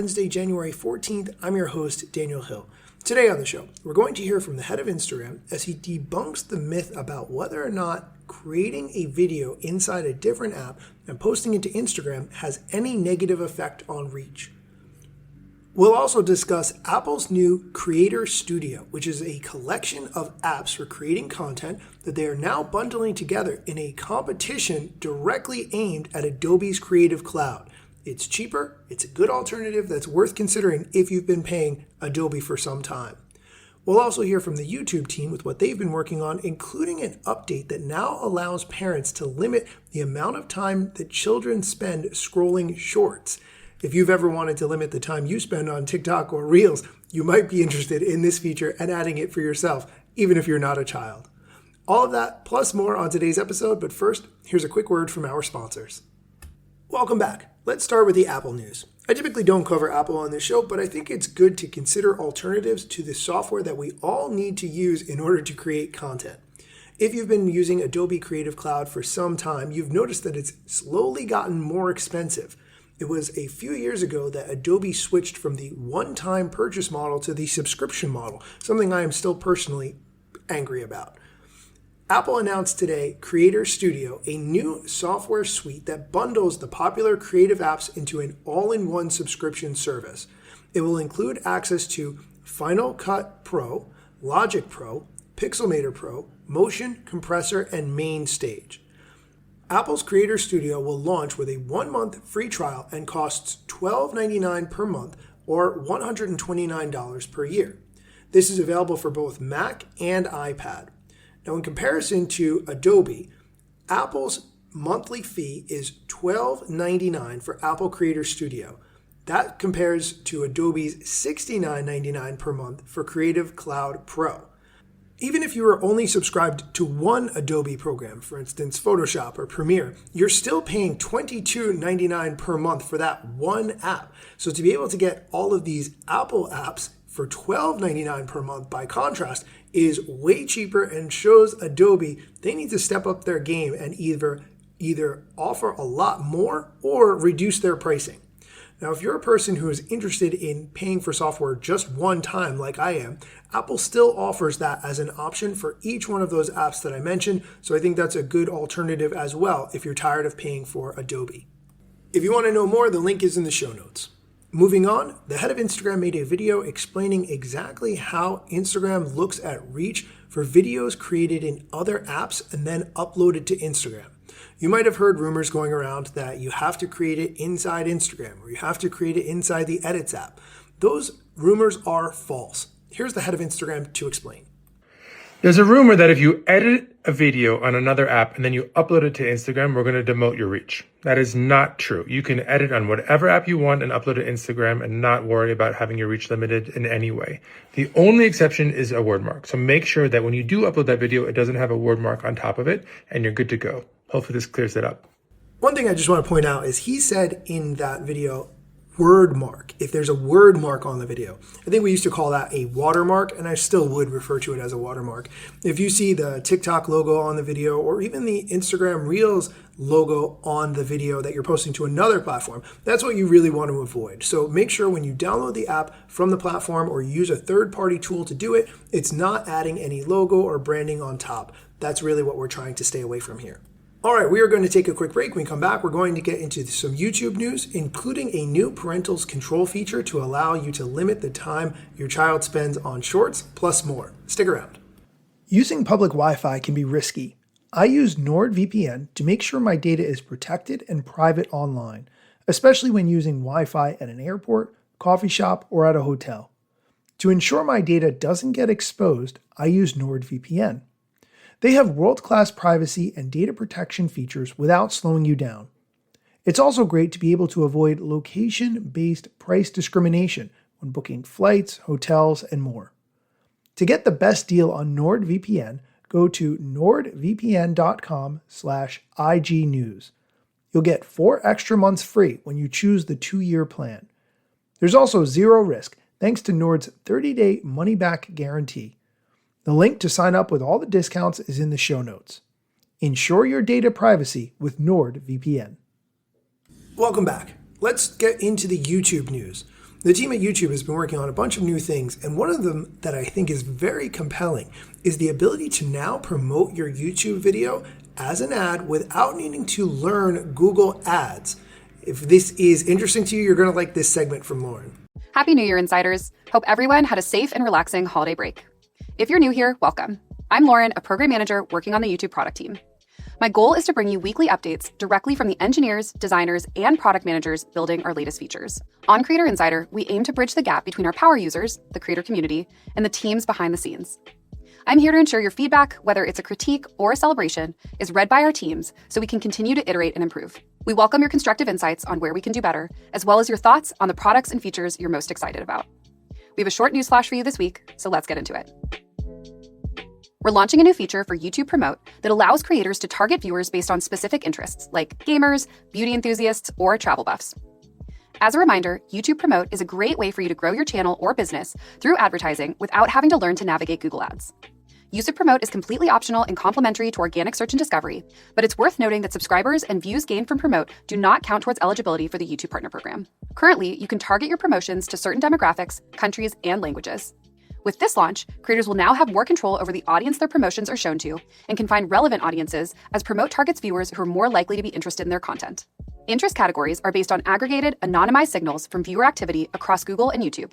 Wednesday, January 14th. I'm your host, Daniel Hill. Today on the show, we're going to hear from the head of Instagram as he debunks the myth about whether or not creating a video inside a different app and posting it to Instagram has any negative effect on reach. We'll also discuss Apple's new Creator Studio, which is a collection of apps for creating content that they are now bundling together in a competition directly aimed at Adobe's Creative Cloud. It's cheaper, it's a good alternative that's worth considering if you've been paying Adobe for some time. We'll also hear from the YouTube team with what they've been working on, including an update that now allows parents to limit the amount of time that children spend scrolling shorts. If you've ever wanted to limit the time you spend on TikTok or Reels, you might be interested in this feature and adding it for yourself, even if you're not a child. All of that plus more on today's episode, but first, here's a quick word from our sponsors. Welcome back. Let's start with the Apple news. I typically don't cover Apple on this show, but I think it's good to consider alternatives to the software that we all need to use in order to create content. If you've been using Adobe Creative Cloud for some time, you've noticed that it's slowly gotten more expensive. It was a few years ago that Adobe switched from the one-time purchase model to the subscription model, something I am still personally angry about. Apple announced today Creator Studio, a new software suite that bundles the popular creative apps into an all-in-one subscription service. It will include access to Final Cut Pro, Logic Pro, Pixelmator Pro, Motion, Compressor, and Main Stage. Apple's Creator Studio will launch with a 1-month free trial and costs $12.99 per month or $129 per year. This is available for both Mac and iPad. Now, in comparison to Adobe, Apple's monthly fee is $12.99 for Apple Creator Studio. That compares to Adobe's $69.99 per month for Creative Cloud Pro. Even if you are only subscribed to one Adobe program, for instance, Photoshop or Premiere, you're still paying $22.99 per month for that one app. So to be able to get all of these Apple apps for $12.99 per month, by contrast, is way cheaper and shows Adobe they need to step up their game and either offer a lot more or reduce their pricing. Now, if you're a person who is interested in paying for software just one time like I am, Apple still offers that as an option for each one of those apps that I mentioned, so I think that's a good alternative as well if you're tired of paying for Adobe. If you want to know more, the link is in the show notes. Moving on, the head of Instagram made a video explaining exactly how Instagram looks at reach for videos created in other apps and then uploaded to Instagram. You might have heard rumors going around that you have to create it inside Instagram or you have to create it inside the Edits app. Those rumors are false. Here's the head of Instagram to explain. There's a rumor that if you edit a video on another app and then you upload it to Instagram, we're going to demote your reach. That is not true. You can edit on whatever app you want and upload it to Instagram and not worry about having your reach limited in any way. The only exception is a word mark. So make sure that when you do upload that video, it doesn't have a word mark on top of it and you're good to go. Hopefully this clears it up. One thing I just want to point out is he said in that video, word mark, if there's a word mark on the video. I think we used to call that a watermark, and I still would refer to it as a watermark. If you see the TikTok logo on the video or even the Instagram Reels logo on the video that you're posting to another platform, that's what you really want to avoid. So make sure when you download the app from the platform or use a third-party tool to do it, it's not adding any logo or branding on top. That's really what we're trying to stay away from here. All right, we are going to take a quick break. When we come back, we're going to get into some YouTube news, including a new parental control feature to allow you to limit the time your child spends on shorts, plus more. Stick around. Using public Wi-Fi can be risky. I use NordVPN to make sure my data is protected and private online, especially when using Wi-Fi at an airport, coffee shop, or at a hotel. To ensure my data doesn't get exposed, I use NordVPN. They have world-class privacy and data protection features without slowing you down. It's also great to be able to avoid location-based price discrimination when booking flights, hotels, and more. To get the best deal on NordVPN, go to nordvpn.com/ignews. You'll get 4 extra months free when you choose the 2-year plan. There's also zero risk thanks to Nord's 30-day money-back guarantee. The link to sign up with all the discounts is in the show notes. Ensure your data privacy with NordVPN. Welcome back. Let's get into the YouTube news. The team at YouTube has been working on a bunch of new things, and one of them that I think is very compelling is the ability to now promote your YouTube video as an ad without needing to learn Google Ads. If this is interesting to you, you're going to like this segment from Lauren. Happy New Year, Insiders. Hope everyone had a safe and relaxing holiday break. If you're new here, welcome. I'm Lauren, a program manager working on the YouTube product team. My goal is to bring you weekly updates directly from the engineers, designers, and product managers building our latest features. On Creator Insider, we aim to bridge the gap between our power users, the creator community, and the teams behind the scenes. I'm here to ensure your feedback, whether it's a critique or a celebration, is read by our teams so we can continue to iterate and improve. We welcome your constructive insights on where we can do better, as well as your thoughts on the products and features you're most excited about. We have a short news flash for you this week, so let's get into it. We're launching a new feature for YouTube Promote that allows creators to target viewers based on specific interests, like gamers, beauty enthusiasts, or travel buffs. As a reminder, YouTube Promote is a great way for you to grow your channel or business through advertising without having to learn to navigate Google Ads. Use of Promote is completely optional and complementary to organic search and discovery, but it's worth noting that subscribers and views gained from Promote do not count towards eligibility for the YouTube Partner Program. Currently, you can target your promotions to certain demographics, countries, and languages. With this launch, creators will now have more control over the audience their promotions are shown to and can find relevant audiences as Promote targets viewers who are more likely to be interested in their content. Interest categories are based on aggregated, anonymized signals from viewer activity across Google and YouTube.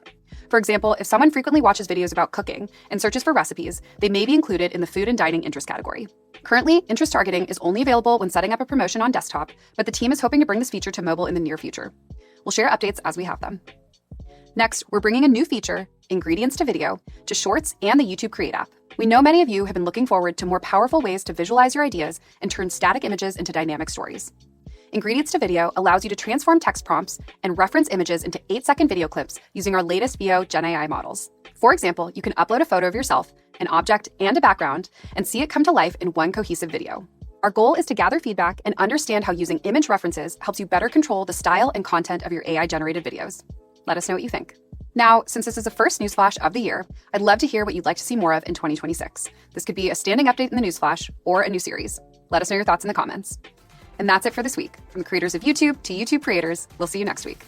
For example, if someone frequently watches videos about cooking and searches for recipes, they may be included in the food and dining interest category. Currently, interest targeting is only available when setting up a promotion on desktop, but the team is hoping to bring this feature to mobile in the near future. We'll share updates as we have them. Next, we're bringing a new feature, Ingredients to Video, to Shorts and the YouTube Create app. We know many of you have been looking forward to more powerful ways to visualize your ideas and turn static images into dynamic stories. Ingredients to Video allows you to transform text prompts and reference images into 8-second video clips using our latest VO Gen AI models. For example, you can upload a photo of yourself, an object, and a background, and see it come to life in one cohesive video. Our goal is to gather feedback and understand how using image references helps you better control the style and content of your AI-generated videos. Let us know what you think. Now, since this is the first newsflash of the year, I'd love to hear what you'd like to see more of in 2026. This could be a standing update in the newsflash or a new series. Let us know your thoughts in the comments. And that's it for this week. From the creators of YouTube to YouTube creators, we'll see you next week.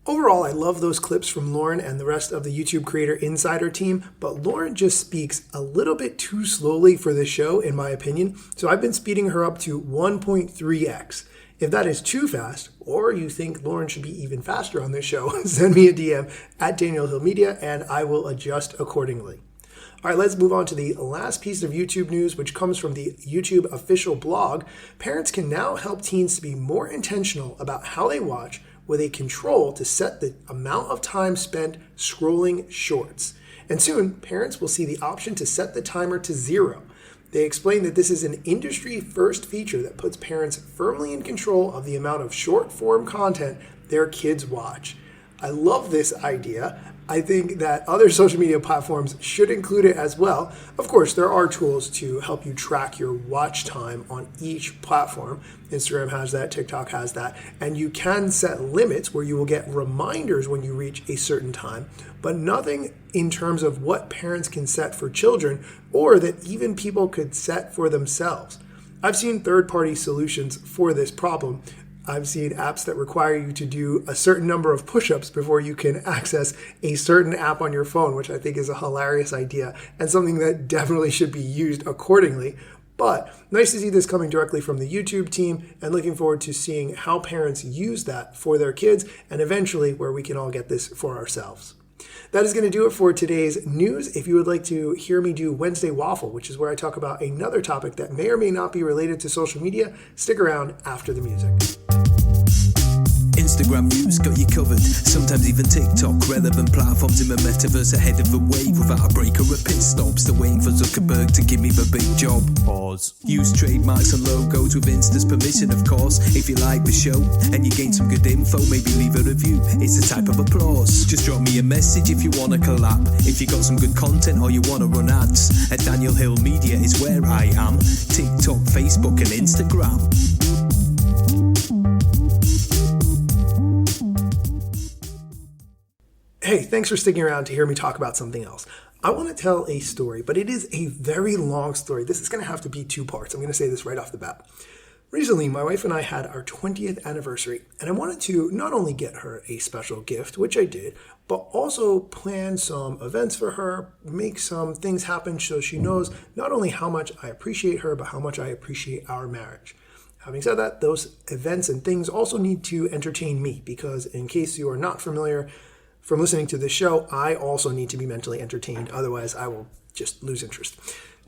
Overall, I love those clips from Lauren and the rest of the YouTube Creator Insider team, but Lauren just speaks a little bit too slowly for this show, in my opinion, so I've been speeding her up to 1.3x. If that is too fast, or you think Lauren should be even faster on this show, send me a DM at Daniel Hill Media and I will adjust accordingly. All right, let's move on to the last piece of YouTube news, which comes from the YouTube official blog. Parents can now help teens to be more intentional about how they watch with a control to set the amount of time spent scrolling shorts. And soon, parents will see the option to set the timer to 0. They explain that this is an industry-first feature that puts parents firmly in control of the amount of short-form content their kids watch. I love this idea. I think that other social media platforms should include it as well. Of course, there are tools to help you track your watch time on each platform. Instagram has that, TikTok has that, and you can set limits where you will get reminders when you reach a certain time, but nothing in terms of what parents can set for children or that even people could set for themselves. I've seen third-party solutions for this problem. I've seen apps that require you to do a certain number of push-ups before you can access a certain app on your phone, which I think is a hilarious idea and something that definitely should be used accordingly. But nice to see this coming directly from the YouTube team and looking forward to seeing how parents use that for their kids and eventually where we can all get this for ourselves. That is going to do it for today's news. If you would like to hear me do Wednesday Waffle, which is where I talk about another topic that may or may not be related to social media, stick around after the music. Instagram news got you covered, sometimes even TikTok. Relevant platforms in the metaverse ahead of the wave without a break or a pit stop. Still waiting for Zuckerberg to give me the big job. Pause. Use trademarks and logos with Insta's permission, of course. If you like the show and you gain some good info, maybe leave a review. It's a type of applause. Just drop me a message if you want to collab. If you got some good content or you want to run ads, at Daniel Hill Media is where I am. TikTok, Facebook and Instagram. Hey, thanks for sticking around to hear me talk about something else. I want to tell a story, but it is a very long story. This is going to have to be 2 parts. I'm going to say this right off the bat. Recently, my wife and I had our 20th anniversary, and I wanted to not only get her a special gift, which I did, but also plan some events for her, make some things happen so she knows not only how much I appreciate her, but how much I appreciate our marriage. Having said that, those events and things also need to entertain me, because in case you are not familiar from listening to this show, I also need to be mentally entertained. Otherwise, I will just lose interest.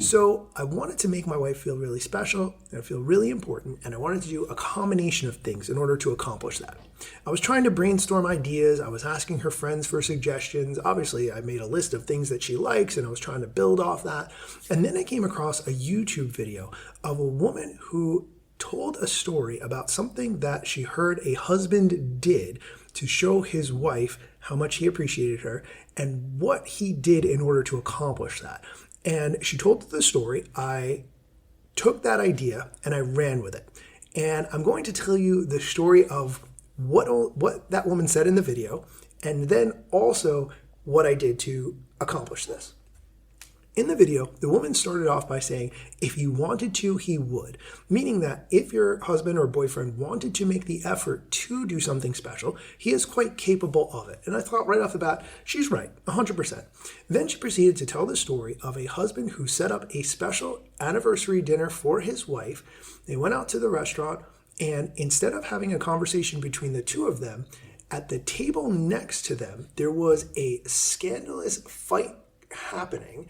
So I wanted to make my wife feel really special and feel really important, and I wanted to do a combination of things in order to accomplish that. I was trying to brainstorm ideas. I was asking her friends for suggestions. Obviously, I made a list of things that she likes, and I was trying to build off that. And then I came across a YouTube video of a woman who told a story about something that she heard a husband did to show his wife how much he appreciated her and what he did in order to accomplish that. And she told the story. I took that idea and I ran with it. And I'm going to tell you the story of what that woman said in the video, and then also what I did to accomplish this. In the video, the woman started off by saying, if he wanted to, he would. Meaning that if your husband or boyfriend wanted to make the effort to do something special, he is quite capable of it. And I thought right off the bat, she's right, 100%. Then she proceeded to tell the story of a husband who set up a special anniversary dinner for his wife. They went out to the restaurant, and instead of having a conversation between the two of them, at the table next to them, there was a scandalous fight happening.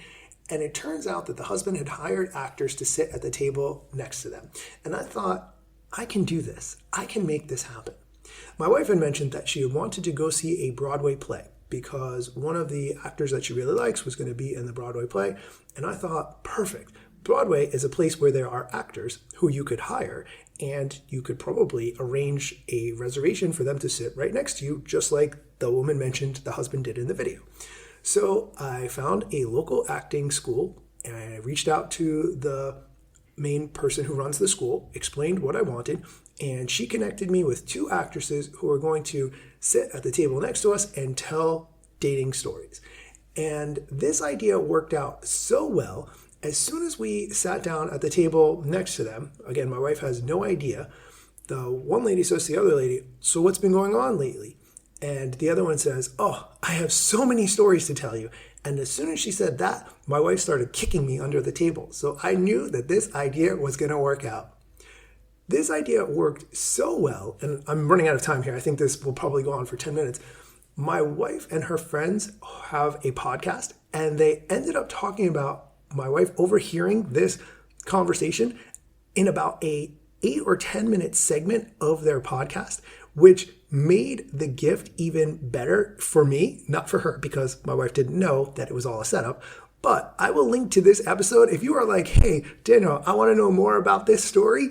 And it turns out that the husband had hired actors to sit at the table next to them. And I thought, I can do this. I can make this happen. My wife had mentioned that she wanted to go see a Broadway play because one of the actors that she really likes was going to be in the Broadway play. And I thought, perfect. Broadway is a place where there are actors who you could hire, and you could probably arrange a reservation for them to sit right next to you, just like the woman mentioned the husband did in the video. So I found a local acting school, and I reached out to the main person who runs the school, explained what I wanted, and she connected me with two actresses who are going to sit at the table next to us and tell dating stories. And this idea worked out so well. As soon as we sat down at the table next to them, again, my wife has no idea, the one lady says to the other lady, so what's been going on lately? And the other one says, oh, I have so many stories to tell you. And as soon as she said that, my wife started kicking me under the table. So I knew that this idea was going to work out. This idea worked so well, and I'm running out of time here. I think this will probably go on for 10 minutes. My wife and her friends have a podcast, and they ended up talking about my wife overhearing this conversation in about a 8 or 10 minute segment of their podcast, which made the gift even better for me, not for her, because my wife didn't know that it was all a setup. But I will link to this episode if you are like, hey, Daniel, I want to know more about this story.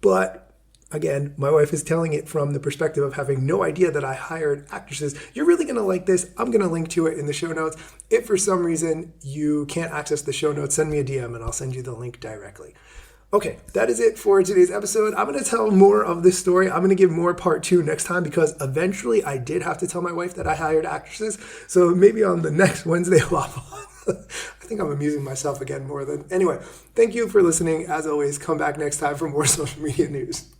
But again, my wife is telling it from the perspective of having no idea that I hired actresses. You're really going to like this. I'm going to link to it in the show notes. If for some reason you can't access the show notes, send me a DM and I'll send you the link directly. Okay, that is it for today's episode. I'm going to tell more of this story. I'm going to give more part 2 next time, because eventually I did have to tell my wife that I hired actresses. So maybe on the next Wednesday Waffle. I think I'm amusing myself again more than... Anyway, thank you for listening. As always, come back next time for more social media news.